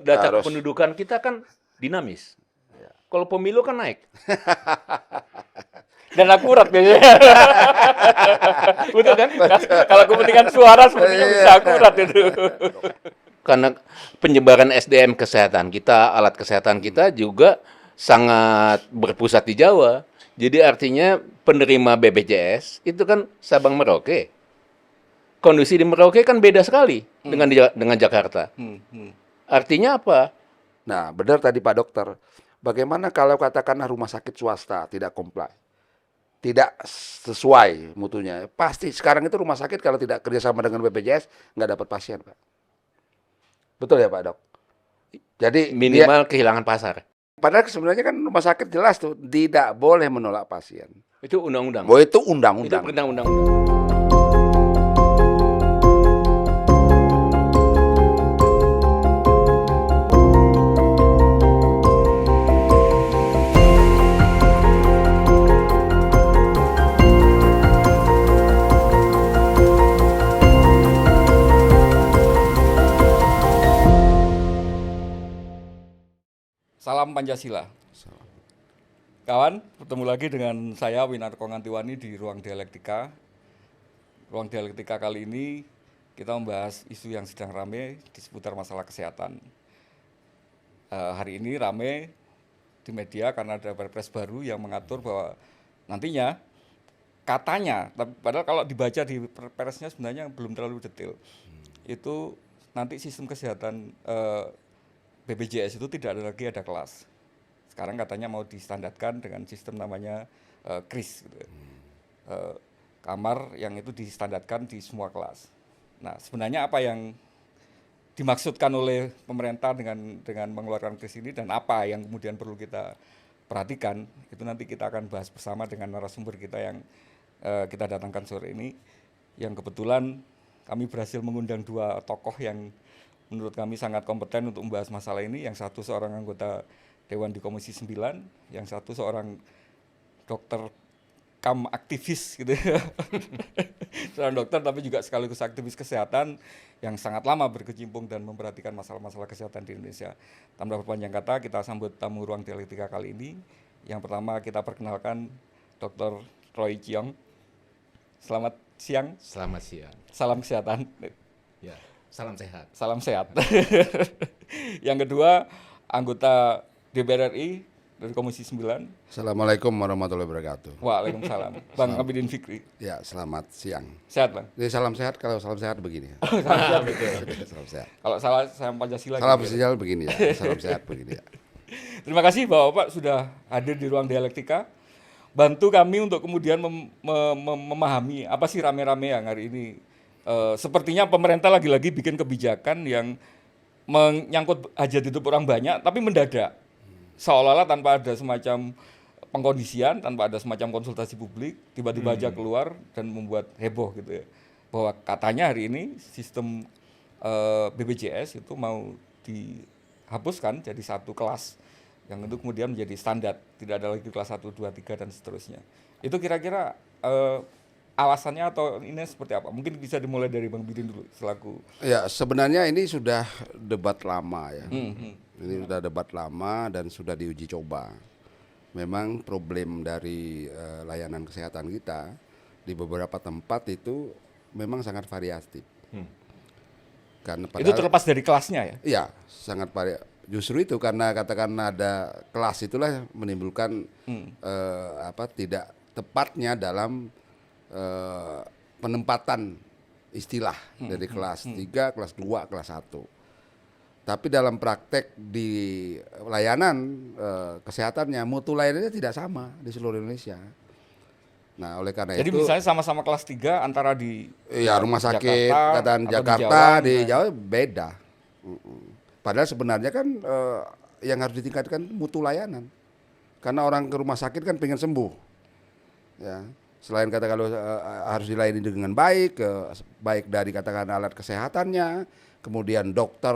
Data Harus. kependudukan kita kan dinamis. Ya. Kalau pemilu kan naik. Dan akurat biasanya. Betul kan? Kalau kepentingan suara sepertinya bisa akurat itu. Karena penyebaran SDM kesehatan kita, alat kesehatan kita juga sangat berpusat di Jawa. Jadi artinya penerima BPJS itu kan Sabang Merauke. Kondisi di Merauke kan beda sekali dengan Jakarta. Artinya apa? Nah, benar tadi Pak Dokter. Bagaimana kalau katakanlah rumah sakit swasta tidak comply, tidak sesuai mutunya? Pasti sekarang itu rumah sakit kalau tidak kerjasama dengan BPJS nggak dapat pasien, Pak. Betul ya Pak Dok? Jadi Minimal kehilangan pasar. padahal sebenarnya kan rumah sakit jelas tuh tidak boleh menolak pasien. Itu undang-undang. Oh, itu Itu undang-undang. perintah undang-undang. Salam Pancasila. Kawan, bertemu lagi dengan saya Winarko Ngantiwani di Ruang Dialektika. Ruang Dialektika kali ini kita membahas isu yang sedang ramai di seputar masalah kesehatan. Hari ini ramai di media karena ada perpres baru yang mengatur bahwa nantinya katanya, tapi padahal kalau dibaca di perpresnya sebenarnya belum terlalu detail. Itu nanti sistem kesehatan BPJS itu tidak ada lagi ada kelas. Sekarang katanya mau distandarkan dengan sistem namanya KRIS, gitu. Kamar yang itu distandarkan di semua kelas. Nah, sebenarnya apa yang dimaksudkan oleh pemerintah dengan mengeluarkan KRIS ini dan apa yang kemudian perlu kita perhatikan, itu nanti kita akan bahas bersama dengan narasumber kita yang kita datangkan sore ini, yang kebetulan kami berhasil mengundang dua tokoh yang menurut kami sangat kompeten untuk membahas masalah ini. Yang satu seorang anggota Dewan di Komisi 9, yang satu seorang dokter kam aktivis gitu ya. Seorang dokter tapi juga sekaligus aktivis kesehatan yang sangat lama berkecimpung dan memperhatikan masalah-masalah kesehatan di Indonesia. Tanpa berpanjang kata, kita sambut tamu Ruang Dialektika kali ini. Yang pertama kita perkenalkan Dr. Roy Chiong. Selamat siang. Selamat siang. Salam kesehatan. Ya, salam sehat. Salam sehat. Yang kedua, anggota DPR RI dari Komisi 9. Assalamualaikum warahmatullahi wabarakatuh. Waalaikumsalam. Bang Abidin Fikri. Ya, selamat siang. Sehat, Bang? Jadi salam sehat, kalau salam sehat begini. Salam sehat, betul. Salam sehat. Kalau salah saya Pancasila. Salam gitu. sehat begini ya. Salam sehat begini ya. Terima kasih Bapak sudah hadir di Ruang Dialektika. Bantu kami untuk kemudian memahami apa sih rame-rame yang hari ini. Sepertinya pemerintah lagi-lagi bikin kebijakan yang menyangkut hajat hidup orang banyak, tapi mendadak. Seolah-olah tanpa ada semacam pengkondisian, tanpa ada semacam konsultasi publik, tiba-tiba aja keluar dan membuat heboh gitu ya. Bahwa katanya hari ini sistem BPJS itu mau dihapuskan jadi satu kelas yang itu kemudian menjadi standar, tidak ada lagi kelas 1, 2, 3 dan seterusnya. Itu kira-kira alasannya atau ini seperti apa? Mungkin bisa dimulai dari Bang Bidin dulu selaku. Ya, sebenarnya ini sudah debat lama ya. Ini sudah debat lama dan sudah diuji coba. Memang problem dari layanan kesehatan kita di beberapa tempat itu memang sangat variatif. Karena Itu terlepas dari kelasnya ya? Iya, sangat variatif. Justru itu karena katakan ada kelas itulah menimbulkan tidak tepatnya dalam penempatan istilah dari kelas 3, kelas 2, kelas 1. Tapi dalam praktek di layanan kesehatannya, mutu layanannya tidak sama di seluruh Indonesia. Nah, oleh karena Jadi itu misalnya sama-sama kelas 3 antara di rumah sakit katakan Jakarta di Jawa beda. Padahal sebenarnya kan yang harus ditingkatkan mutu layanan. Karena orang ke rumah sakit kan pengen sembuh. Ya. Selain kata kalau harus dilayani dengan baik, baik dari katakan alat kesehatannya, kemudian dokter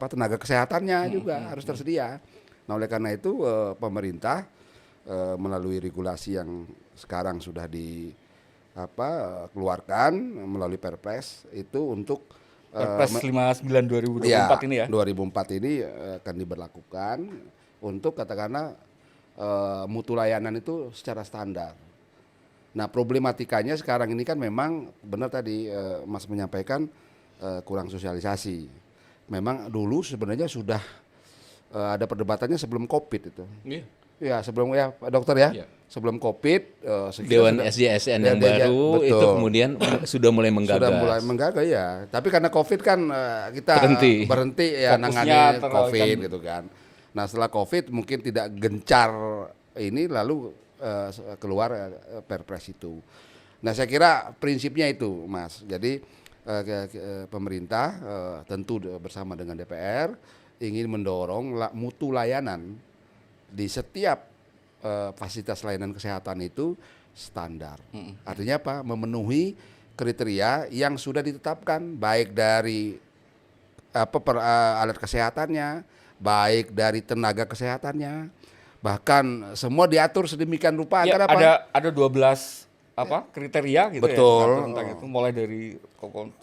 tenaga kesehatannya juga harus tersedia. Nah, oleh karena itu pemerintah melalui regulasi yang sekarang sudah keluarkan melalui Perpres itu untuk Perpres 59 2024 ya, ini ya. 2004 ini akan diberlakukan untuk katakanlah mutu layanan itu secara standar. Nah, problematikanya sekarang ini kan memang benar tadi Mas menyampaikan kurang sosialisasi. Memang dulu sebenarnya sudah ada perdebatannya sebelum COVID itu. Iya. Ya, sebelum ya Pak Dokter ya. Iya. Sebelum COVID Dewan SJSN yang baru betul. itu kemudian sudah mulai menggagas. Sudah mulai menggagas ya. Tapi karena COVID kan kita berhenti ya Fokusnya nangani terlalu COVID kan. gitu kan. Nah, setelah COVID mungkin tidak gencar ini lalu keluar Perpres itu. Nah, saya kira prinsipnya itu, Mas. Jadi pemerintah tentu bersama dengan DPR ingin mendorong mutu layanan di setiap fasilitas layanan kesehatan itu standar. Artinya apa? Memenuhi kriteria yang sudah ditetapkan baik dari alat kesehatannya, baik dari tenaga kesehatannya, bahkan semua diatur sedemikian rupa Ya, agar apa? ada 12 kriteria gitu Betul. ya tentang itu, mulai dari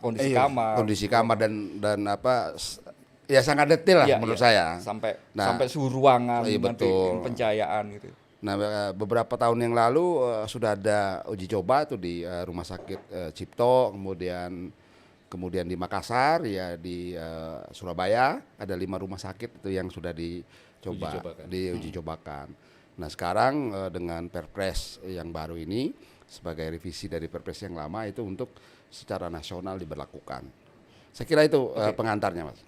kondisi kamar, kondisi kamar dan apa ya sangat detail lah Iya, menurut iya. saya. sampai Nah, suhu ruangan, iya, nanti betul. pencahayaan gitu. Nah, beberapa tahun yang lalu sudah ada uji coba tuh di Rumah Sakit Cipto, kemudian di Makassar, ya di Surabaya ada 5 rumah sakit itu yang sudah diuji cobakan. Nah, sekarang dengan Perpres yang baru ini sebagai revisi dari Perpres yang lama itu untuk secara nasional diberlakukan. Saya kira itu pengantarnya, Mas.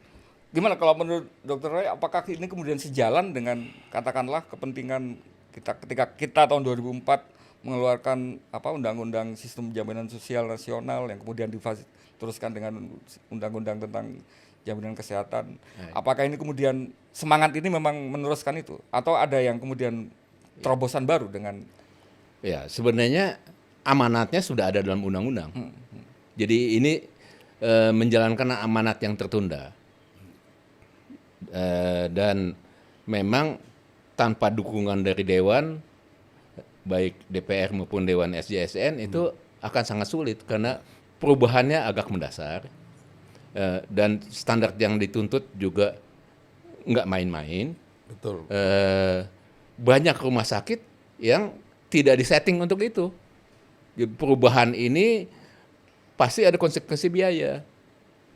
Gimana kalau menurut Dr. Roy, apakah ini kemudian sejalan dengan katakanlah kepentingan kita ketika kita tahun 2004 mengeluarkan Undang-Undang Sistem Jaminan Sosial Nasional yang kemudian diteruskan dengan Undang-Undang tentang Jaminan Kesehatan. Apakah ini kemudian semangat ini memang meneruskan itu atau ada yang kemudian terobosan baru dengan Ya, sebenarnya amanatnya sudah ada dalam undang-undang. Jadi ini menjalankan amanat yang tertunda. Dan memang tanpa dukungan dari Dewan, baik DPR maupun Dewan SJSN itu akan sangat sulit karena perubahannya agak mendasar dan standar yang dituntut juga nggak main-main. Betul. Banyak rumah sakit yang tidak disetting untuk itu. Perubahan ini pasti ada konsekuensi biaya.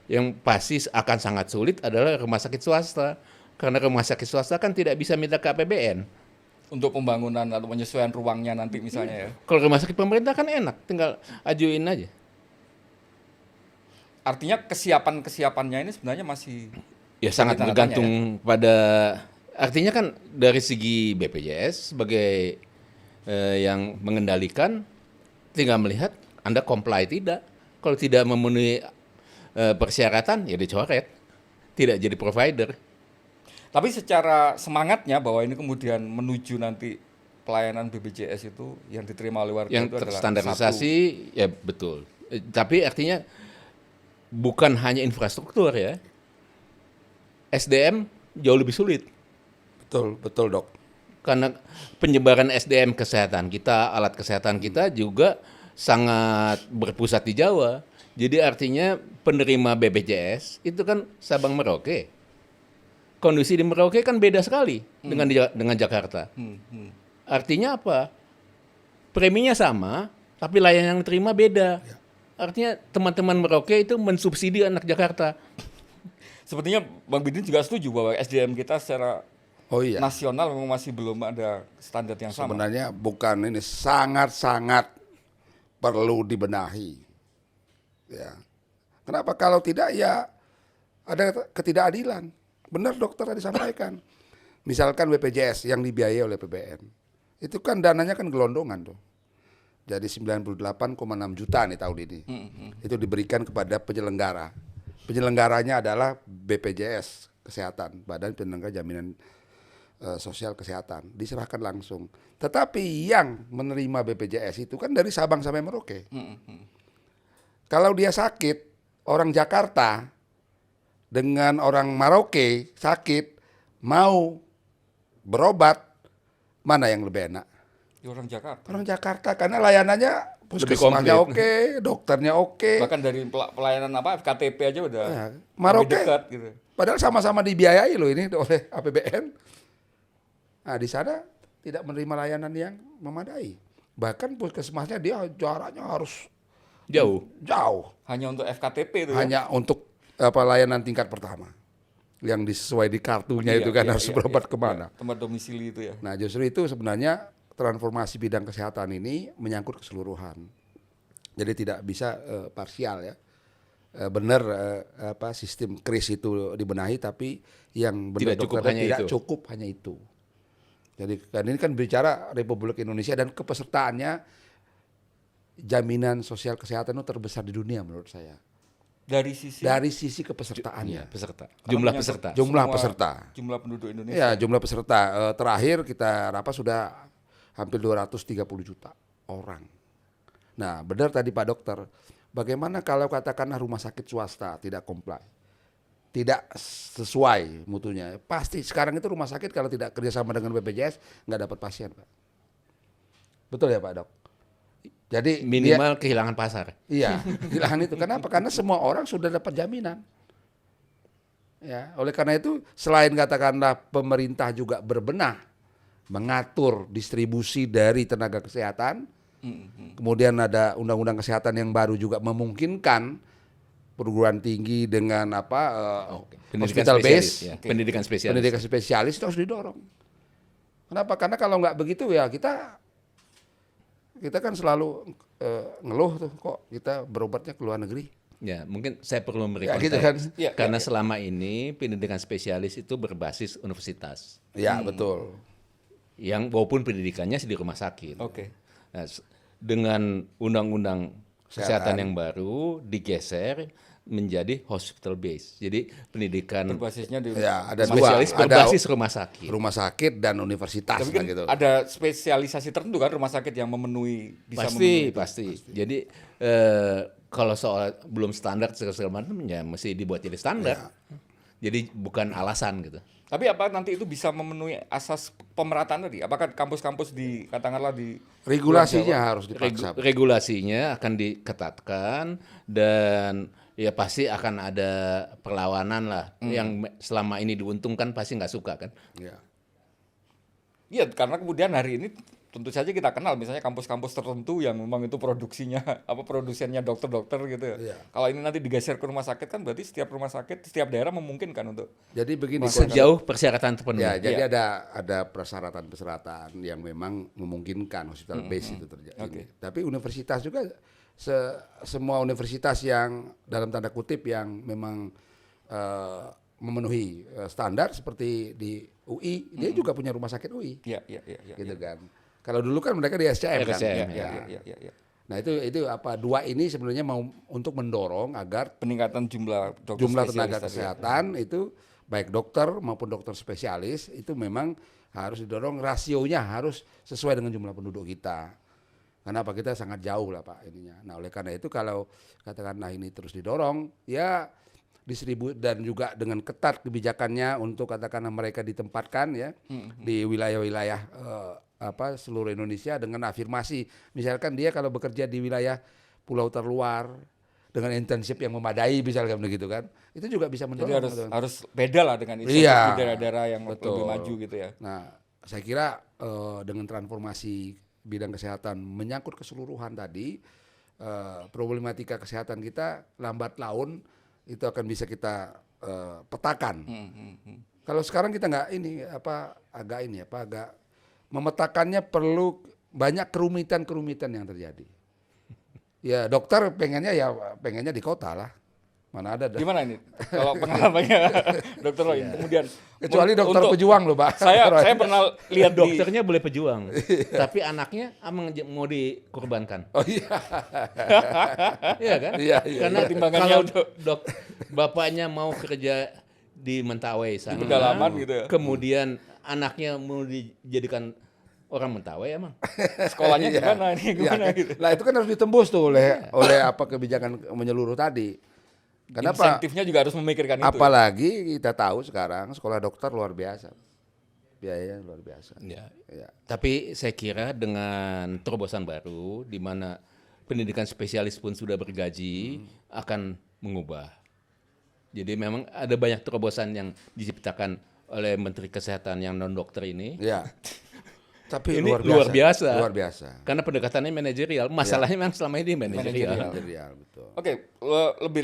Yang pasti akan sangat sulit adalah rumah sakit swasta. Karena rumah sakit swasta kan tidak bisa minta ke APBN. untuk pembangunan atau penyesuaian ruangnya nanti misalnya ya. Kalau rumah sakit pemerintah kan enak, tinggal ajuin aja. Artinya kesiapannya ini sebenarnya masih Ya sangat tanda bergantung pada, artinya kan dari segi BPJS sebagai yang mengendalikan, tinggal melihat Anda comply tidak. Kalau tidak memenuhi persyaratan, ya dicoret. Tidak jadi provider. Tapi secara semangatnya bahwa ini kemudian menuju nanti pelayanan BPJS itu yang diterima oleh warga Yang itu adalah terstandarisasi, ya betul. Tapi artinya bukan hanya infrastruktur ya. SDM jauh lebih sulit. Betul Dok. Karena penyebaran SDM kesehatan kita, alat kesehatan kita juga sangat berpusat di Jawa. Jadi artinya penerima BPJS itu kan Sabang Merauke. Kondisi di Merauke kan beda sekali dengan Jakarta. Artinya apa? Preminya sama, tapi layanan yang diterima beda. Artinya teman-teman Merauke itu mensubsidi anak Jakarta. Sepertinya Bang Bidin juga setuju bahwa SDM kita secara nasional memang masih belum ada standar yang sama. Sebenarnya bukan ini, sangat-sangat perlu dibenahi. Ya. Kenapa? Kalau tidak ya ada ketidakadilan. Benar dokter tadi sampaikan. Misalkan BPJS yang dibiayai oleh PBN. Itu kan dananya kan gelondongan tuh. Jadi 98,6 juta nih tahun ini. Itu diberikan kepada penyelenggara. Penyelenggaranya adalah BPJS Kesehatan, Badan Penyelenggara Jaminan Sosial Kesehatan. Diserahkan langsung. Tetapi yang menerima BPJS itu kan dari Sabang sampai Merauke. Kalau dia sakit, orang Jakarta dengan orang Merauke sakit, mau berobat, mana yang lebih enak? Ya, orang Jakarta. Orang Jakarta, karena layanannya puskesmasnya komplit. oke, dokternya oke. Bahkan dari pelayanan apa FKTP aja udah Ya, lebih Maroke. dekat gitu. Padahal sama-sama dibiayai loh ini oleh APBN. Nah, di sana tidak menerima layanan yang memadai. Bahkan puskesmasnya dia jaraknya harus Jauh. jauh. Hanya untuk FKTP itu ya. Hanya untuk layanan tingkat pertama. Yang disesuai di kartunya itu kan harus berobat kemana. Tempat domisili itu ya. Nah, justru itu sebenarnya transformasi bidang kesehatan ini menyangkut keseluruhan. Jadi tidak bisa parsial ya. Benar sistem kris itu dibenahi, tapi yang benar Tidak cukup dokternya hanya tidak itu. cukup hanya itu. Jadi kan ini kan bicara Republik Indonesia dan kepesertaannya jaminan sosial kesehatan itu terbesar di dunia menurut saya. Dari sisi Dari sisi kepesertaannya. Ya, peserta. Karena Jumlah menyangkut peserta. Jumlah semua peserta. Jumlah penduduk Indonesia. Ya, jumlah peserta terakhir kita rapat sudah hampir 230 juta orang. Nah, benar tadi Pak Dokter, bagaimana kalau katakanlah rumah sakit swasta tidak comply, tidak sesuai mutunya? Pasti sekarang itu rumah sakit kalau tidak kerjasama dengan BPJS nggak dapat pasien, Pak. Betul ya Pak Dok? Jadi Minimal kehilangan pasar. iya, kehilangan itu. Kenapa? Karena semua orang sudah dapat jaminan. Ya, oleh karena itu selain katakanlah pemerintah juga berbenah mengatur distribusi dari tenaga kesehatan, kemudian ada undang-undang kesehatan yang baru juga memungkinkan perguruan tinggi dengan Pendidikan hospital spesialis, base, ya. Pendidikan spesialis. pendidikan spesialis itu harus didorong. Kenapa? Karena kalau nggak begitu ya kita kan selalu ngeluh tuh kok kita berobatnya ke luar negeri. Ya, mungkin saya perlu memberi Ya, konteks. gitu kan. Ya, Karena selama ini pendidikan spesialis itu berbasis universitas. Ya betul. Yang walaupun pendidikannya di rumah sakit. Oke. Nah, dengan undang-undang kesehatan Kesehatan. yang baru digeser menjadi hospital base. Jadi pendidikan Berbasisnya di Ya ada spesialis dua, ada berbasis rumah sakit. rumah sakit dan universitas Tapi lah kan gitu. ada spesialisasi tertentu kan rumah sakit yang memenuhi bisa Pasti, memenuhi itu. pasti. Jadi kalau soal belum standar segala macam ya mesti dibuat jadi standar. Jadi bukan alasan gitu. Tapi apa nanti itu bisa memenuhi asas pemerataan tadi? Apakah kampus-kampus di katakanlah di Regulasinya harus dipaksa. Regulasinya akan diketatkan dan ya pasti akan ada perlawanan lah. Yang selama ini diuntungkan pasti nggak suka kan. Ya. Iya, karena kemudian hari ini tentu saja kita kenal misalnya kampus-kampus tertentu yang memang itu produksinya produsennya dokter-dokter gitu ya. Iya. Kalau ini nanti digeser ke rumah sakit kan berarti setiap rumah sakit, setiap daerah memungkinkan untuk Jadi begini. Sejauh persyaratan terpenuhi. Ya, jadi Iya. ada persyaratan-persyaratan yang memang memungkinkan hospital base itu terjadi. Oke. Tapi universitas juga semua universitas yang dalam tanda kutip yang memang memenuhi standar seperti di UI, dia juga punya rumah sakit UI, iya iya gitu kan. Kalau dulu kan mereka di SCM kan. RSCM, iya Ya. iya. Nah itu dua ini sebenarnya mau untuk mendorong agar Peningkatan jumlah dokter jumlah spesialis tenaga tadi ya. kesehatan itu baik dokter maupun dokter spesialis itu memang harus didorong, rasionya harus sesuai dengan jumlah penduduk kita. Karena apa, kita sangat jauh lah Pak ininya. Nah oleh karena itu kalau katakanlah ini terus didorong ya dan juga dengan ketat kebijakannya untuk katakanlah mereka ditempatkan ya di wilayah-wilayah seluruh Indonesia dengan afirmasi. Misalkan dia kalau bekerja di wilayah pulau terluar dengan internship yang memadai misalkan begitu kan, itu juga bisa Jadi mendorong. harus beda lah dengan insentif Iya, di daerah-daerah yang betul. lebih maju gitu ya. Nah, saya kira dengan transformasi bidang kesehatan menyangkut keseluruhan tadi, problematika kesehatan kita lambat laun itu akan bisa kita petakan. Kalau sekarang kita nggak agak memetakannya perlu banyak kerumitan yang terjadi. Ya dokter pengennya di kota lah. Mana ada dah. Gimana ini kalau pengalamannya dokter Roy? Kemudian Kecuali dokter untuk- pejuang loh Pak. Saya pernah lihat di Dokternya boleh pejuang, tapi anaknya mau dikorbankan. Oh iya. Iya kan? Iya, Karena Pertimbangannya kalau untuk- bapaknya mau kerja di Mentawai sana, pedalaman gitu ya. kemudian anaknya mau dijadikan orang Mentawai emang. Sekolahnya Iya. gimana ini Iya, gimana kan? gitu. Lah itu kan harus ditembus tuh oleh apa kebijakan menyeluruh tadi. Kenapa? Insentifnya juga harus memikirkan itu. Apalagi kita tahu sekarang sekolah dokter luar biasa. Biayanya luar biasa. Ya. Ya. Tapi saya kira dengan terobosan baru di mana pendidikan spesialis pun sudah bergaji akan mengubah. Jadi memang ada banyak terobosan yang diciptakan oleh Menteri Kesehatan yang non dokter ini. Ya. Tapi Ini luar biasa. Luar biasa. Karena pendekatannya manajerial. Masalahnya memang selama ini manajerial. Manajerial, betul. Oke, lebih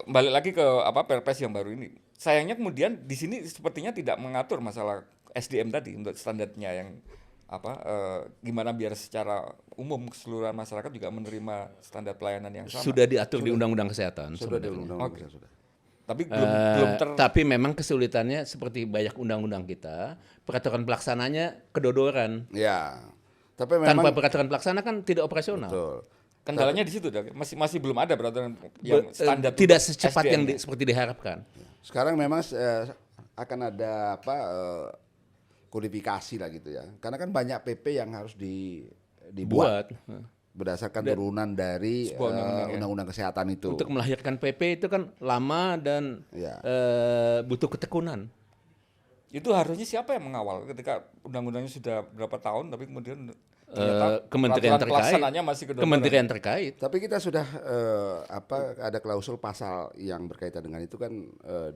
balik lagi ke Perpres yang baru ini. Sayangnya kemudian di sini sepertinya tidak mengatur masalah SDM tadi untuk standarnya yang gimana biar secara umum keseluruhan masyarakat juga menerima standar pelayanan yang sama. Sudah diatur di Undang-Undang Kesehatan Sudah di sebenarnya. undang-undang Oke. sudah. Tapi belum Tapi memang kesulitannya seperti banyak undang-undang kita, peraturan pelaksananya kedodoran. Ya. Tapi memang Tanpa peraturan pelaksana kan tidak operasional. betul. kendalanya di situ, Dak. Masih belum ada peraturan yang standar Tidak untuk secepat SDM yang -nya. seperti diharapkan. Sekarang memang akan ada kodifikasi lah gitu ya. Karena kan banyak PP yang harus dibuat berdasarkan turunan dari Sebuah undang-undang, undang-undang kesehatan itu. Untuk melahirkan PP itu kan lama dan Ya. butuh ketekunan. Itu harusnya siapa yang mengawal ketika undang-undangnya sudah berapa tahun tapi kemudian ternyata Kementerian peraturan terkait. pelaksananya masih kedodoran. Kementerian terkait. Tapi kita sudah ada klausul pasal yang berkaitan dengan itu kan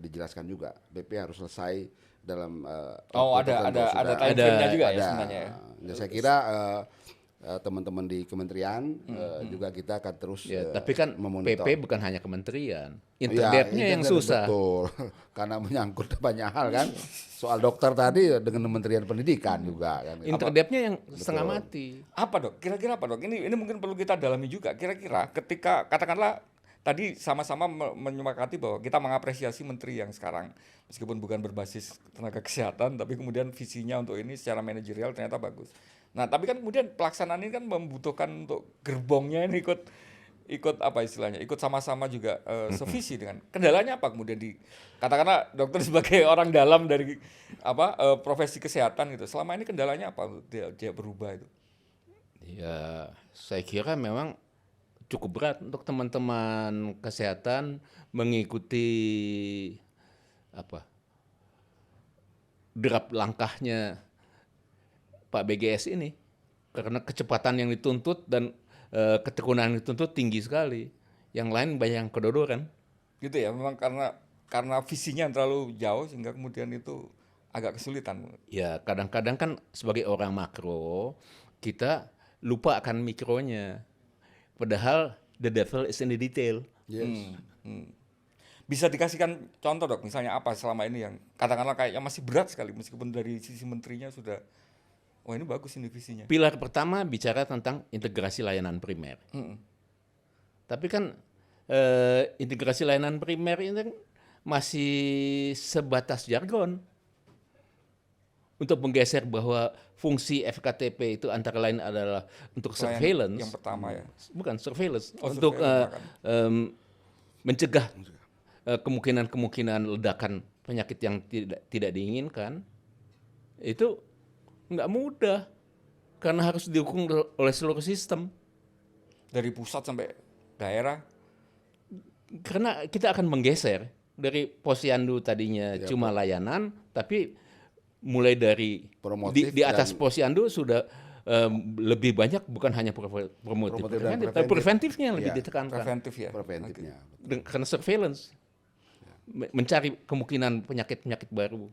dijelaskan juga. PP harus selesai dalam waktu tertentu. ada Sudah time frame-nya juga ya sebenarnya ya. Ya, saya kira teman-teman di kementerian juga kita akan terus Ya, tapi kan memonitor. PP bukan hanya kementerian. Ya, Interdepnya yang internet, susah. betul. Karena menyangkut banyak hal kan. Soal dokter tadi dengan Kementerian Pendidikan juga kan. Interdepnya yang setengah mati. Apa, Dok? Kira-kira apa, Dok? Ini mungkin perlu kita dalami juga. Kira-kira ketika katakanlah tadi sama-sama menyepakati bahwa kita mengapresiasi menteri yang sekarang meskipun bukan berbasis tenaga kesehatan tapi kemudian visinya untuk ini secara manajerial ternyata bagus. Nah, tapi kan kemudian pelaksanaan ini kan membutuhkan untuk gerbongnya ini ikut apa istilahnya? Ikut sama-sama juga sevisi dengan kendalanya apa kemudian katakanlah dokter sebagai orang dalam dari profesi kesehatan gitu. Selama ini kendalanya apa untuk dia berubah itu? Ya, saya kira memang cukup berat untuk teman-teman kesehatan mengikuti derap langkahnya Pak BGS ini karena kecepatan yang dituntut dan ketekunan yang dituntut tinggi sekali. Yang lain banyak yang kedodoran. Gitu ya, memang karena visinya yang terlalu jauh sehingga kemudian itu agak kesulitan. Ya, kadang-kadang kan sebagai orang makro kita lupa akan mikronya. Padahal the devil is in the detail. Yes. Bisa dikasihkan contoh, Dok, misalnya apa selama ini yang katakanlah kayaknya masih berat sekali meskipun dari sisi menterinya sudah ini bagus ini visinya. Pilar pertama bicara tentang integrasi layanan primer. Tapi kan integrasi layanan primer ini kan masih sebatas jargon. Untuk menggeser bahwa fungsi FKTP itu antara lain adalah untuk surveillance. Yang pertama ya. Bukan surveillance. Oh, untuk surveillance, mencegah kemungkinan-kemungkinan ledakan penyakit yang tidak diinginkan. Itu nggak mudah. Karena harus didukung oleh seluruh sistem. Dari pusat sampai daerah. Karena kita akan menggeser dari posyandu tadinya cuma layanan, tapi mulai dari Promotif di atas dan posyandu sudah lebih banyak bukan hanya promotif dan tapi preventifnya yang lebih Ya, ditekankan. Preventif ya. Preventifnya. Karena surveillance mencari kemungkinan penyakit-penyakit baru.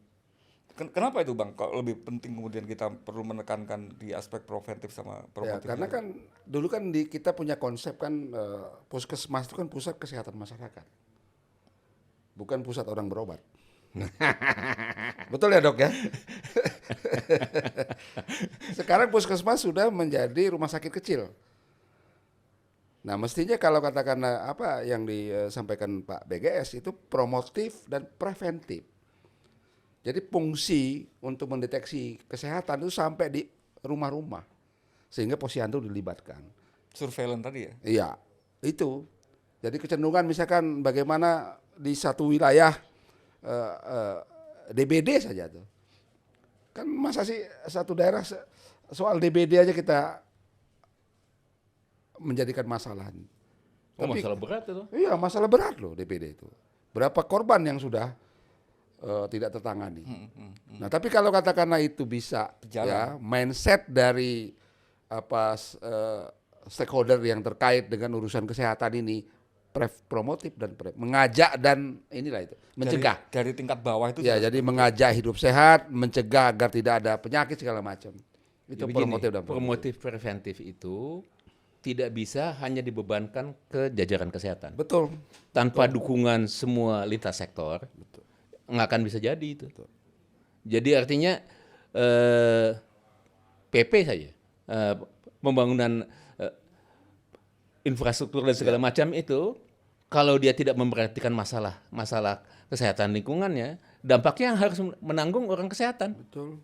Kenapa itu, Bang? Kok lebih penting kemudian kita perlu menekankan di aspek preventif sama Ya, promotif? karena kan dulu kan kita punya konsep kan puskesmas itu kan pusat kesehatan masyarakat. Bukan pusat orang berobat. Betul ya, Dok ya? Sekarang puskesmas sudah menjadi rumah sakit kecil. Nah, mestinya kalau katakanlah apa yang disampaikan Pak BGS itu promotif dan preventif. Jadi fungsi untuk mendeteksi kesehatan itu sampai di rumah-rumah. Sehingga posyandu dilibatkan. Surveillance tadi ya? Iya, itu. Jadi kecenderungan misalkan bagaimana di satu wilayah DBD saja tuh. Kan masa sih satu daerah soal DBD aja kita menjadikan masalah. Masalah berat itu. Iya, masalah berat loh DBD itu. Berapa korban yang sudah tidak tertangani. Nah, tapi kalau katakanlah itu bisa Jalan. ya mindset dari stakeholder yang terkait dengan urusan kesehatan ini promotif dan mengajak dan inilah itu mencegah. Dari tingkat bawah itu Ya, jadi mengajak hidup sehat, mencegah agar tidak ada penyakit segala macam. Itu Ya begini, promotif dan promotif preventif itu tidak bisa hanya dibebankan ke jajaran kesehatan. Betul. Tanpa dukungan semua lintas sektor, nggak akan bisa jadi itu. Jadi artinya PP saja, pembangunan infrastruktur dan segala macam itu, kalau dia tidak memperhatikan masalah kesehatan lingkungannya, dampaknya harus menanggung orang kesehatan. Betul.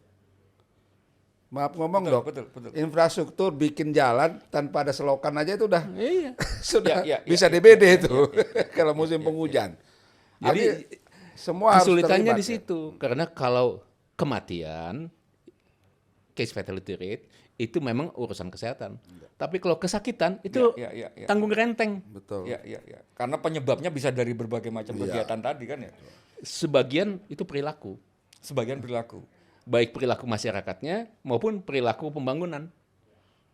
Maaf ngomong Betul, dok, betul. infrastruktur bikin jalan tanpa ada selokan aja itu udah Iya. sudah Ya, bisa DBD itu kalau musim penghujan. Jadi semua harus kesulitannya terlibat, di situ, karena kalau kematian, case fatality rate itu memang urusan kesehatan. Tapi kalau kesakitan itu Ya. ya. tanggung renteng. Betul. Ya. Karena penyebabnya bisa dari berbagai macam kegiatan tadi kan ya. Sebagian itu perilaku, Sebagian perilaku. baik perilaku masyarakatnya maupun perilaku pembangunan.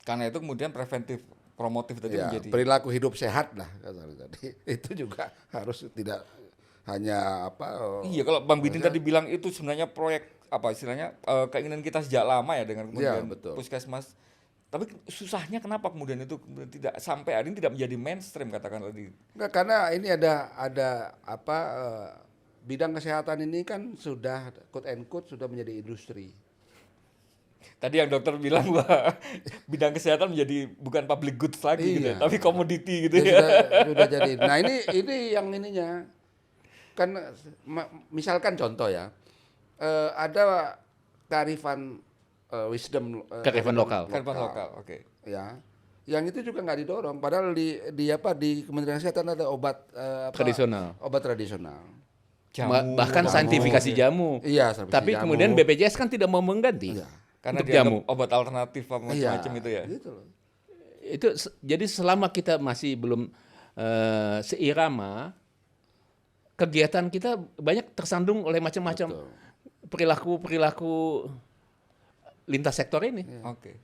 Karena itu kemudian preventif promotif tadi Ya, menjadi perilaku hidup sehat lah kasarnya tadi. Itu juga harus tidak hanya Iya, kalau Bang Bidin tadi bilang itu sebenarnya proyek apa istilahnya keinginan kita sejak lama ya dengan kemudian Iya, betul. puskesmas. Tapi susahnya kenapa kemudian itu kemudian tidak sampai hari ini tidak menjadi mainstream katakanlah di Enggak, karena ini ada bidang kesehatan ini kan sudah quote and quote sudah menjadi industri. tadi yang dokter bilang bahwa bidang kesehatan menjadi bukan public goods lagi gitu ya, Iya. tapi komoditi gitu Dia ya. sudah jadi. Nah, ini yang ininya kan misalkan contoh ya. Ada kearifan wisdom Kearifan lokal. Kearifan lokal, oke. Ya. Yang itu juga nggak didorong padahal di Kementerian Kesehatan ada obat Tradisional. Obat tradisional. Bahkan saintifikasi jamu. Iya, saintifikasi Tapi jamu. kemudian BPJS kan tidak mau mengganti Iya. Karena untuk dia jamu. obat alternatif apa macam-macam itu ya. Gitu loh. Itu jadi selama kita masih belum seirama, kegiatan kita banyak tersandung oleh macam-macam perilaku lintas sektor ini. Oke.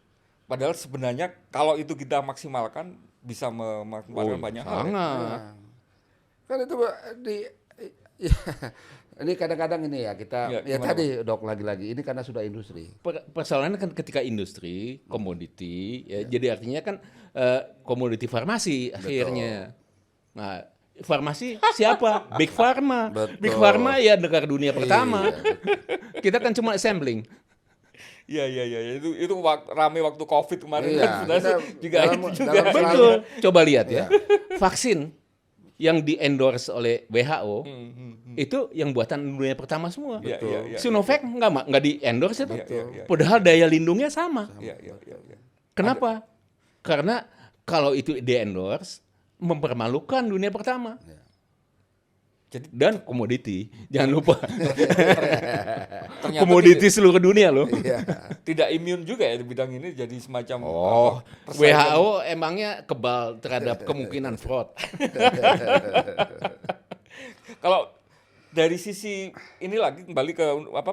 Padahal sebenarnya kalau itu kita maksimalkan bisa memanfaatkan banyak hal. Ya. Sangat. Kan itu ya, ini kadang-kadang ini ya kita Ya, gimana, tadi dok lagi-lagi ini karena sudah industri. Persoalannya kan ketika industri, komoditi, ya, jadi artinya kan komoditi farmasi akhirnya. Nah, farmasi siapa? Big Pharma. Betul. Big Pharma ya negara dunia pertama. Iya. Kita kan cuma assembling. Iya. Itu rame waktu Covid kemarin Iya, kan sebenarnya kita juga dalam- itu juga. dalam Betul. Coba lihat ya. Iya. Vaksin yang di-endorse oleh WHO itu yang buatan dunia pertama semua. Iya. Sinovac nggak di-endorse itu. Iya. Padahal daya lindungnya sama. Iya. Kenapa? Karena kalau itu di-endorse mempermalukan dunia pertama. Jadi Dan komoditi, jangan lupa. ternyata Komoditi seluruh dunia loh. Iya. tidak imun juga ya di bidang ini jadi semacam Oh, persaingan. WHO emangnya kebal terhadap kemungkinan fraud. Kalau dari sisi ini lagi kembali ke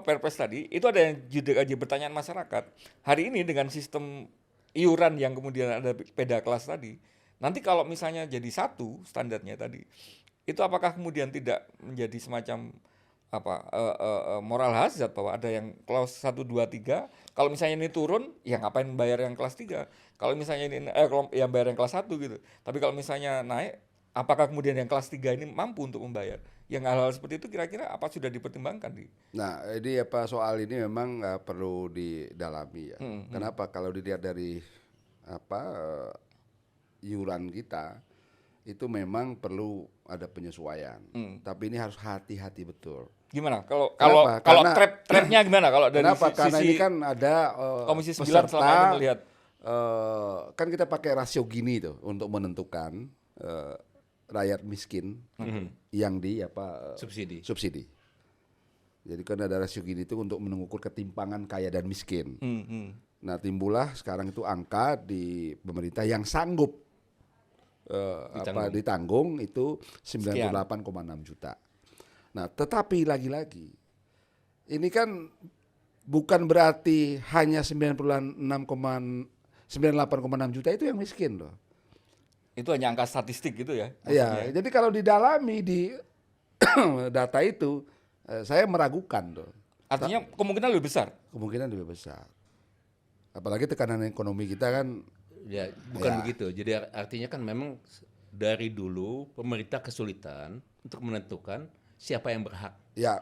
Perpres tadi, itu ada yang jadi pertanyaan masyarakat. Hari ini dengan sistem iuran yang kemudian ada beda kelas tadi, nanti kalau misalnya jadi satu standarnya tadi, itu apakah kemudian tidak menjadi semacam moral hazard bahwa ada yang kelas 1, 2, 3, kalau misalnya ini turun, ya ngapain bayar yang kelas 3? Kalau misalnya ini kalau yang bayar yang kelas 1 gitu. Tapi kalau misalnya naik, apakah kemudian yang kelas 3 ini mampu untuk membayar? Yang hal-hal seperti itu kira-kira apa sudah dipertimbangkan di? Nah, ini soal ini memang perlu didalami ya. Kenapa? Kalau dilihat dari iuran kita itu memang perlu ada penyesuaian. Tapi ini harus hati-hati betul. Gimana? Kalau Karena- trapnya gimana? Kalau dari Kenapa? Karena sisi ini kan ada Komisi 9 selama ini melihat kan kita pakai rasio gini tuh untuk menentukan rakyat miskin yang subsidi. Jadi kan ada rasio gini itu untuk mengukur ketimpangan kaya dan miskin. Nah, timbullah sekarang itu angka di pemerintah yang sanggup ditanggung itu 98,6 juta. Nah, tetapi lagi-lagi ini kan bukan berarti hanya 98,6 juta itu yang miskin loh. itu hanya angka statistik gitu ya. Iya, jadi kalau didalami di data itu, saya meragukan tuh. Artinya kemungkinan lebih besar. Kemungkinan lebih besar. Apalagi tekanan ekonomi kita kan. Ya, bukan Ya. begitu. Jadi artinya kan memang dari dulu pemerintah kesulitan untuk menentukan siapa yang berhak, Ya,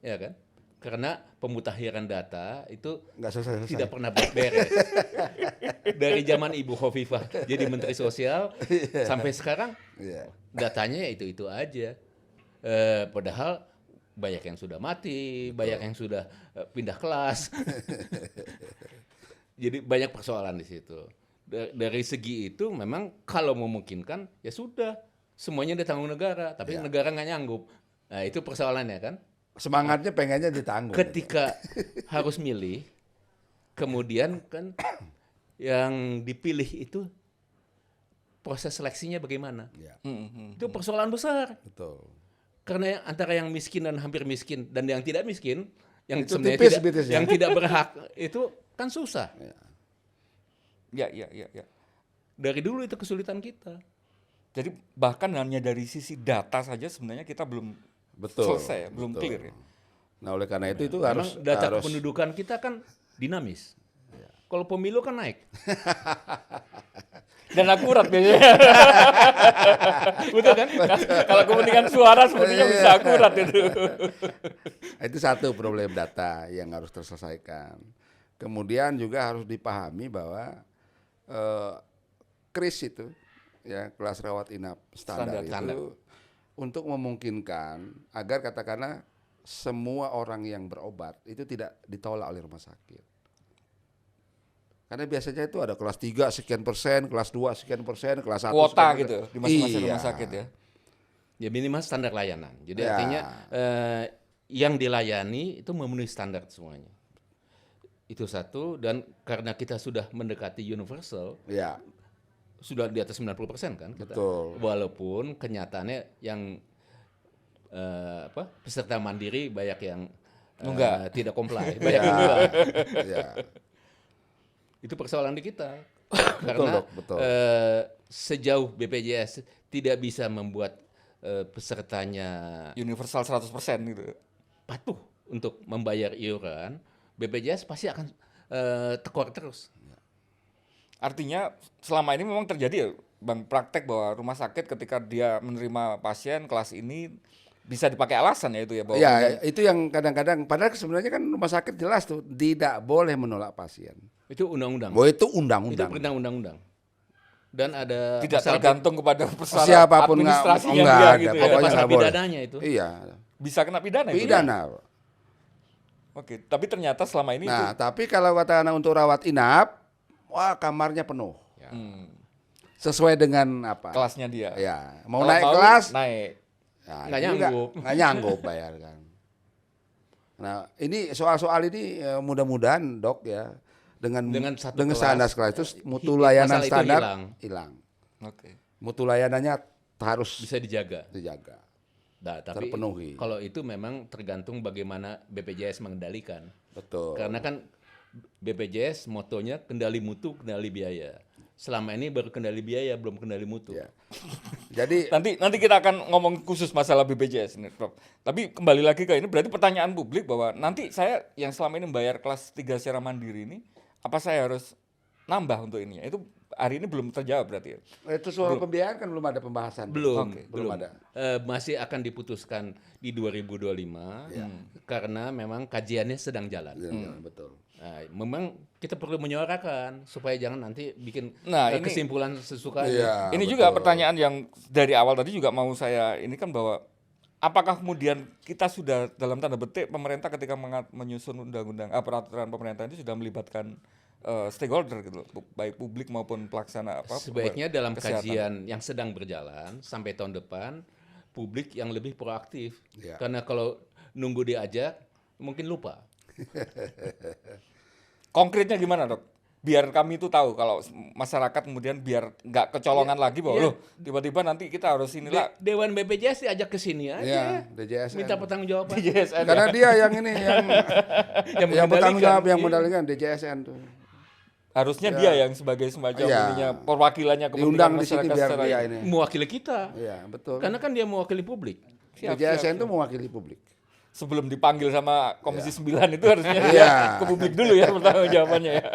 ya kan? Karena pemutakhiran data itu nggak selesai. tidak pernah beres. Dari zaman Ibu Khofifah jadi Menteri Sosial sampai sekarang Iya. datanya ya itu aja. Padahal banyak yang sudah mati, banyak yang sudah pindah kelas. Jadi banyak persoalan di situ. Dari segi itu memang kalau memungkinkan ya sudah semuanya ditanggung negara, tapi negara nggak nyanggup. Nah itu persoalannya kan. Semangatnya pengennya ditanggung. Ketika harus milih, kemudian kan yang dipilih itu proses seleksinya bagaimana? Ya, Itu persoalan besar. betul. Karena antara yang miskin dan hampir miskin dan yang tidak miskin, yang Itu sebenarnya tipis tidak, bitisnya. yang tidak berhak itu kan susah. Ya. Iya. Dari dulu itu kesulitan kita. Jadi bahkan hanya dari sisi data saja sebenarnya kita belum Betul. selesai, belum betul. clear ya. Nah, oleh karena itu Memang harus data harus kependudukan kita kan dinamis. Kalau pemilu kan naik. Dan akurat biasanya. Betul kan? Kalau kepentingan suara sepertinya bisa akurat itu. itu satu problem data yang harus terselesaikan. Kemudian juga harus dipahami bahwa KRIS itu ya kelas rawat inap standar Standar. itu untuk memungkinkan agar katakanlah semua orang yang berobat itu tidak ditolak oleh rumah sakit. Karena biasanya itu ada kelas 3 sekian persen, kelas 2 sekian persen, kelas 1 Kuota sekian gitu persen. di masing-masing Iya. rumah sakit ya. Ya minimal standar layanan. Jadi Ya. artinya yang dilayani itu memenuhi standar semuanya. Itu satu, dan karena kita sudah mendekati universal, Ya, sudah di atas 90% kan kita. betul. Walaupun kenyataannya yang peserta mandiri banyak yang Nunggak. tidak comply, Ya, banyak yang nunggak. ya. Itu persoalan di kita. Betul, Karena Dok, betul. sejauh BPJS tidak bisa membuat pesertanya Universal 100% gitu. patuh untuk membayar iuran, BPJS pasti akan tekor terus. Artinya selama ini memang terjadi ya Bang, praktek bahwa rumah sakit ketika dia menerima pasien kelas ini bisa dipakai alasan ya itu ya bahwa Ya, itu yang kadang-kadang padahal sebenarnya kan rumah sakit jelas tuh tidak boleh menolak pasien. Itu undang-undang. Bahwa itu Itu undang-undang. perintah undang-undang. Dan ada tidak pasal tergantung kepada persoalan Siapapun administrasinya nggak dia ada, gitu ya. ada pokoknya pasal nggak boleh. pidananya itu. Iya, Bisa kena pidana itu ya? pidana. Oke, tapi ternyata selama ini Nah, tapi kalau katakanlah untuk rawat inap, wah kamarnya penuh. Ya. Sesuai dengan apa? kelasnya dia. Ya, mau Kalau naik kelas, naik. ya, Nggak ini nyanggup. nggak nyanggup bayar kan. Nah, ini soal-soal ini mudah-mudahan Dok ya dengan satu standar kelas, kelas itu mutu layanan masalah itu standar hilang. Oke. Mutu layanannya harus Bisa dijaga. dijaga. Nah, tapi Terpenuhi. kalau itu memang tergantung bagaimana BPJS mengendalikan. Betul. Karena kan BPJS motonya kendali mutu, kendali biaya. Selama ini baru kendali biaya, belum kendali mutu. Ya. Jadi Nanti kita akan ngomong khusus masalah BPJS ini, Prof. Tapi kembali lagi ke ini berarti pertanyaan publik bahwa nanti saya yang selama ini membayar kelas 3 secara mandiri ini, apa saya harus nambah untuk ini? Itu hari ini belum terjawab berarti ya. itu soal pembiayaan kan belum ada pembahasan. Belum, Oke, belum ada. Masih akan diputuskan di 2025 karena memang kajiannya sedang jalan. Ya, betul. Nah, memang kita perlu menyuarakan supaya jangan nanti bikin Nah, ini- kesimpulan sesukanya. Iya, ini betul. juga pertanyaan yang dari awal tadi juga mau saya ini kan bahwa apakah kemudian kita sudah dalam tanda petik pemerintah ketika menyusun undang-undang peraturan pemerintah itu sudah melibatkan stakeholder gitu, baik publik maupun pelaksana Sebaiknya dalam kesehatan. kajian yang sedang berjalan sampai tahun depan, publik yang lebih proaktif. Ya. Karena kalau nunggu diajak, mungkin lupa. Konkretnya gimana Dok? Biar kami itu tahu kalau masyarakat kemudian biar nggak kecolongan lagi bahwa iya. loh tiba-tiba nanti kita harus inilah Dewan BPJS diajak ke sini aja. Ya, DJSN. Minta pertanggungjawaban. DJSN Karena dia yang ini yang bertanggung jawab yang iya. mengendalikan DJSN tuh. Harusnya dia yang sebagai semacam Iya. ininya perwakilannya Diundang kepentingan di sini masyarakat biar secara dia ini. ini. Mewakili kita. Iya, betul. Karena kan dia mewakili publik. DJSN itu mewakili publik. Sebelum dipanggil sama Komisi 9 itu harusnya Iya. dia ke publik dulu ya pertanggung jawabannya ya.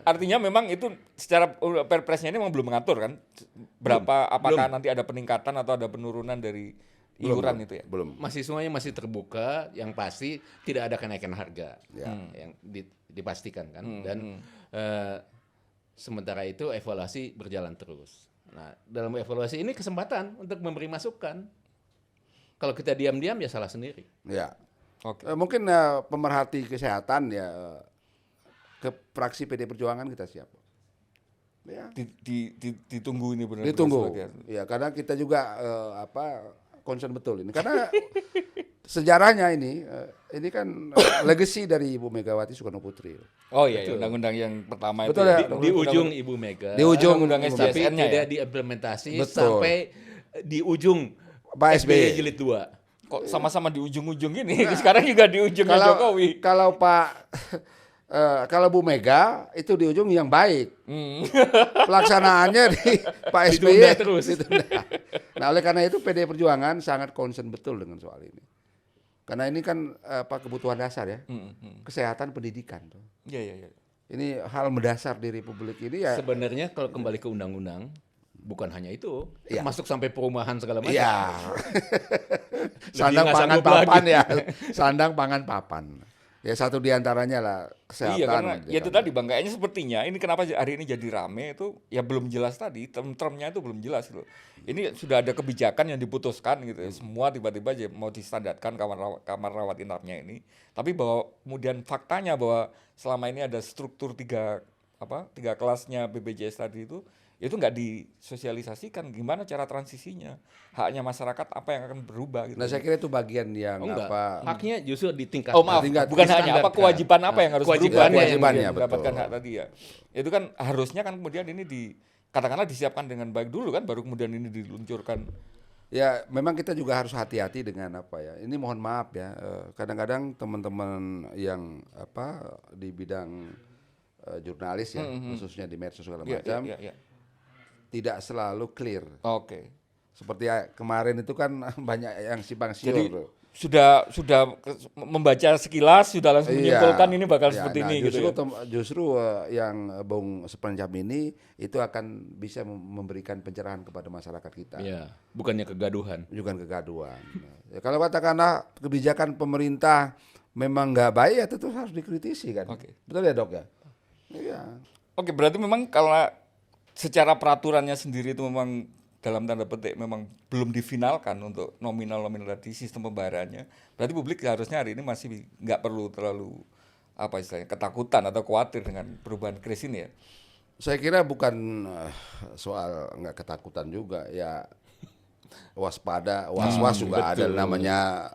Artinya memang itu secara perpresnya ini memang belum mengatur kan berapa apakah nanti ada peningkatan atau ada penurunan dari iuran itu ya. Belum. Masih semuanya masih terbuka, yang pasti tidak ada kenaikan harga. Ya. Yang dipastikan kan. Dan sementara itu evaluasi berjalan terus. Nah, dalam evaluasi ini kesempatan untuk memberi masukan. Kalau kita diam-diam ya salah sendiri. Ya. Oke. Mungkin pemerhati kesehatan ya ke fraksi PD Perjuangan kita siap. Ya. Ditunggu ini benar-benar Ditunggu. sebagai- Ya, karena kita juga concern betul ini. Karena sejarahnya ini kan legacy dari Ibu Megawati Soekarno Putri. Oh iya, undang-undang yang pertama Betul itu ya. ya. Di ujung Ibu Mega. Di ujung Undang-undang tapi SJSN-nya tidak ya. diimplementasi Betul. sampai di ujung Pak SBY. jilid 2. Kok sama-sama di ujung-ujung gini? Sekarang juga di ujungnya Jokowi. Kalau kalau Bu Mega itu di ujung yang baik. Pelaksanaannya di Pak SBY Ditunda terus. ditunda. Nah, oleh karena itu PD Perjuangan sangat concern betul dengan soal ini. Karena ini kan kebutuhan dasar ya. Kesehatan, pendidikan tuh. Iya, iya, iya. Ini hal mendasar di Republik ini ya. Sebenarnya kalau kembali ke undang-undang bukan hanya itu, Iya. termasuk sampai perumahan segala macam. Iya. Lebih Sandang nggak pangan sanggup papan lagi. ya. Sandang pangan papan. Ya satu diantaranya lah kesehatan. Iya, karena ya itu kan. tadi Bang, kayaknya sepertinya ini kenapa hari ini jadi rame itu ya belum jelas tadi, term-termnya itu belum jelas loh. Ini sudah ada kebijakan yang diputuskan gitu ya. Semua tiba-tiba aja mau distandarkan kamar rawat inapnya ini. Tapi bahwa kemudian faktanya bahwa selama ini ada struktur tiga kelasnya BPJS tadi itu nggak disosialisasikan gimana cara transisinya, haknya masyarakat apa yang akan berubah gitu. Nah, saya kira itu bagian yang Oh, enggak. apa? Haknya justru ditingkatkan. Oh maaf, tingkat bukan hanya apa distandarkan. kewajiban apa yang harus Kewajibannya berubah yang kewajibannya, yang mendapatkan betul. hak tadi ya. Itu kan harusnya kan kemudian ini katakanlah disiapkan dengan baik dulu kan baru kemudian ini diluncurkan. Ya, memang kita juga harus hati-hati dengan apa ya. Ini mohon maaf ya. Kadang-kadang teman-teman yang di bidang jurnalis ya, khususnya di medsos segala Iya, macam, iya, iya. tidak selalu clear. Oke. Seperti kemarin itu kan banyak yang simpang siur. Jadi tuh. sudah membaca sekilas sudah langsung Iya. menyimpulkan ini bakal Ya, seperti nah, ini gitu. Ya. Justru yang Bung Sepenjam ini itu akan bisa memberikan pencerahan kepada masyarakat kita. Iya, bukannya kegaduhan. Bukan kegaduhan. Ya, kalau katakanlah kebijakan pemerintah memang nggak baik ya tentu harus dikritisi kan. Oke. Betul ya Dok ya? Iya. Oke, berarti memang kalau secara peraturannya sendiri itu memang dalam tanda petik memang belum difinalkan untuk nominal-nominal tadi sistem pembayarannya. Berarti publik harusnya hari ini masih nggak perlu terlalu istilahnya ketakutan atau khawatir dengan perubahan kris ini ya. Saya kira bukan soal nggak ketakutan juga ya, waspada, was-was juga ada namanya.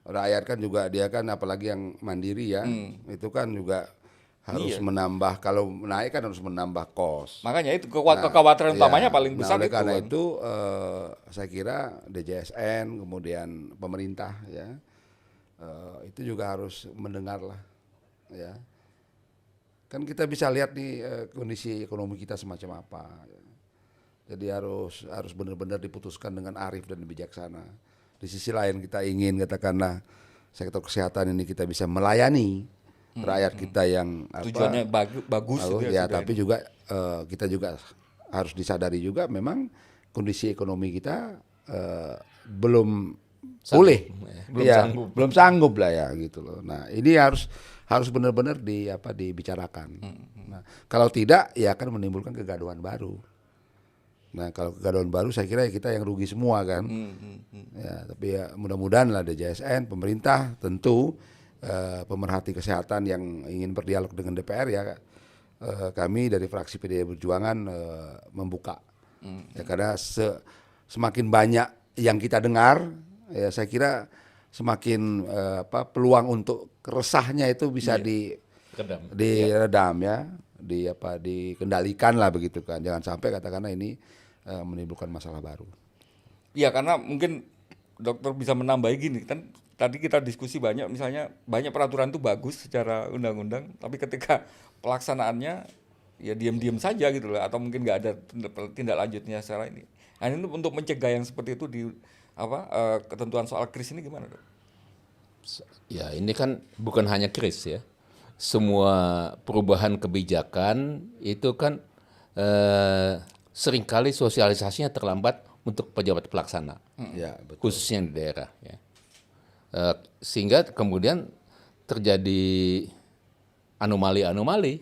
Rakyat kan juga dia kan apalagi yang mandiri ya, itu kan juga harus menambah, kalau naik kan harus menambah kos. Makanya itu kekhawatiran utamanya paling besar oleh itu karena kan. itu saya kira DJSN kemudian pemerintah ya itu juga harus mendengar lah ya. Kan kita bisa lihat nih kondisi ekonomi kita semacam apa. Jadi harus benar-benar diputuskan dengan arif dan bijaksana. Di sisi lain kita ingin katakanlah sektor kesehatan ini kita bisa melayani rakyat kita yang Tujuannya bagus gitu ya, sudah tapi ini. juga kita juga harus disadari juga memang kondisi ekonomi kita belum pulih, belum sanggup lah ya gitu loh. Nah ini harus benar-benar dibicarakan. Nah kalau tidak ya akan menimbulkan kegaduhan baru. Nah kalau kegaduhan baru saya kira kita yang rugi semua kan. Ya tapi ya mudah-mudahan lah DJSN pemerintah tentu pemerhati kesehatan yang ingin berdialog dengan DPR ya kami dari fraksi PDI Perjuangan membuka ya karena semakin banyak yang kita dengar ya saya kira semakin peluang untuk resahnya itu bisa diredam ya dikendalikan lah begitu kan, jangan sampai katakanlah ini menimbulkan masalah baru. Iya, karena mungkin dokter bisa menambahi gini kan tadi kita diskusi banyak, misalnya banyak peraturan itu bagus secara undang-undang, tapi ketika pelaksanaannya ya diam-diam saja gitu loh, atau mungkin nggak ada tindak lanjutnya secara ini. Nah ini untuk mencegah yang seperti itu di ketentuan soal kris ini gimana, Dok? Ya ini kan bukan hanya kris ya. Semua perubahan kebijakan itu kan seringkali sosialisasinya terlambat untuk pejabat pelaksana, Ya, betul. khususnya di daerah. Ya. Sehingga kemudian terjadi anomali-anomali.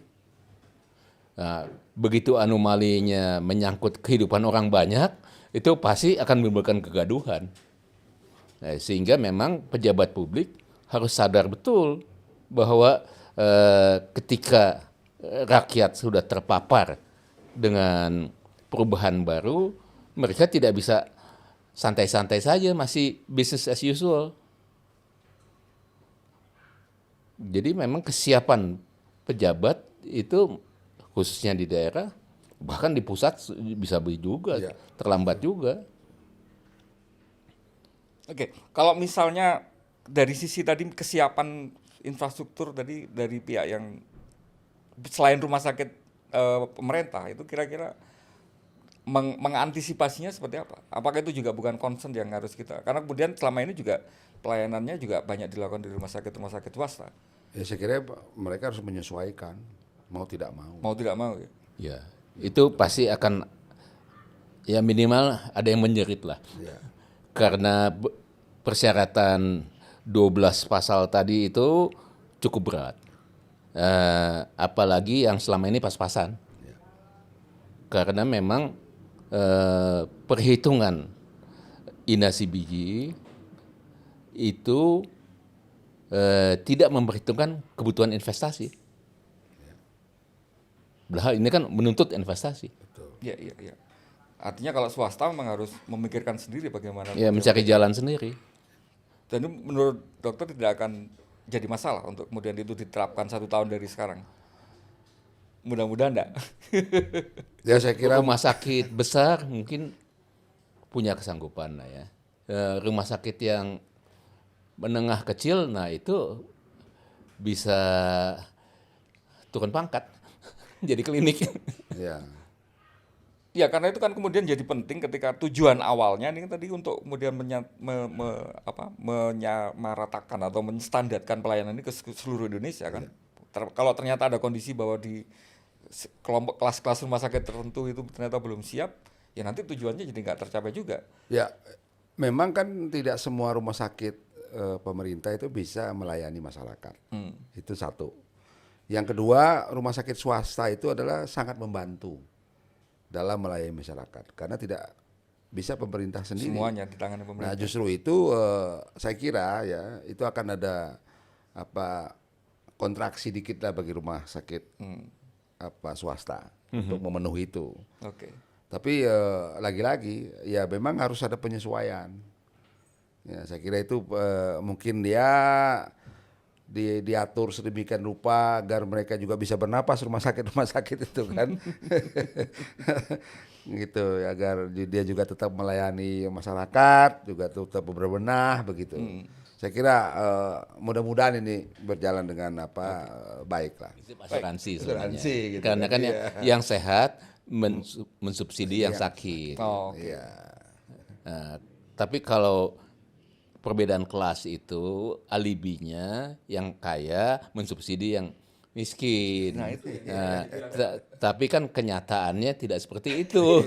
Nah, begitu anomalinya menyangkut kehidupan orang banyak, itu pasti akan menimbulkan kegaduhan. Nah, sehingga memang pejabat publik harus sadar betul bahwa ketika rakyat sudah terpapar dengan perubahan baru, mereka tidak bisa santai-santai saja, masih business as usual. Jadi memang kesiapan pejabat itu khususnya di daerah, bahkan di pusat bisa juga, Ya. terlambat juga. Oke, kalau misalnya dari sisi tadi kesiapan infrastruktur tadi dari pihak yang selain rumah sakit pemerintah itu kira-kira mengantisipasinya seperti apa? Apakah itu juga bukan concern yang harus kita? Karena kemudian selama ini juga pelayanannya juga banyak dilakukan di rumah sakit swasta. Ya saya kira mereka harus menyesuaikan, mau tidak mau. Mau tidak mau ya. Ya, itu pasti akan ya minimal ada yang menjerit lah. Ya. Karena persyaratan 12 pasal tadi itu cukup berat. Apalagi yang selama ini pas-pasan. Karena memang perhitungan inasi biji itu tidak memperhitungkan kebutuhan investasi. Padahal ini kan menuntut investasi. Iya, iya, iya. Artinya kalau swasta memang harus memikirkan sendiri bagaimana. Ya mencari jalan sendiri. Dan itu menurut dokter tidak akan jadi masalah untuk kemudian itu diterapkan 1 tahun dari sekarang. Mudah-mudahan enggak. Ya saya kira Rumah sakit besar mungkin punya kesanggupan lah ya. Rumah sakit yang menengah kecil, nah itu bisa turun pangkat jadi klinik. ya. Ya karena itu kan kemudian jadi penting ketika tujuan awalnya ini kan tadi untuk kemudian menyamaratakan atau menstandarkan pelayanan ini ke seluruh Indonesia kan. Kalau ternyata ada kondisi bahwa di kelompok kelas-kelas rumah sakit tertentu itu ternyata belum siap, ya nanti tujuannya jadi nggak tercapai juga. Ya, memang kan tidak semua rumah sakit pemerintah itu bisa melayani masyarakat. Itu satu. Yang kedua, rumah sakit swasta itu adalah sangat membantu dalam melayani masyarakat karena tidak bisa pemerintah sendiri. Semuanya di tangan Nah, pemerintah. justru itu saya kira ya itu akan ada kontraksi dikit lah bagi rumah sakit swasta untuk memenuhi itu. Oke. Tapi lagi-lagi ya memang harus ada penyesuaian. Ya, saya kira itu mungkin dia diatur sedemikian rupa agar mereka juga bisa bernapas rumah sakit itu kan. Gitu agar dia juga tetap melayani masyarakat, juga tetap berbenah begitu. Saya kira mudah-mudahan ini berjalan dengan baik lah. Asuransi sebenarnya. Asuransi gitu Karena kan yang sehat mensubsidi yang sakit. Oh, oke. Iya. Nah, tapi kalau perbedaan kelas itu alibinya yang kaya mensubsidi yang miskin. Nah, itu. Tapi kan kenyataannya tidak seperti itu.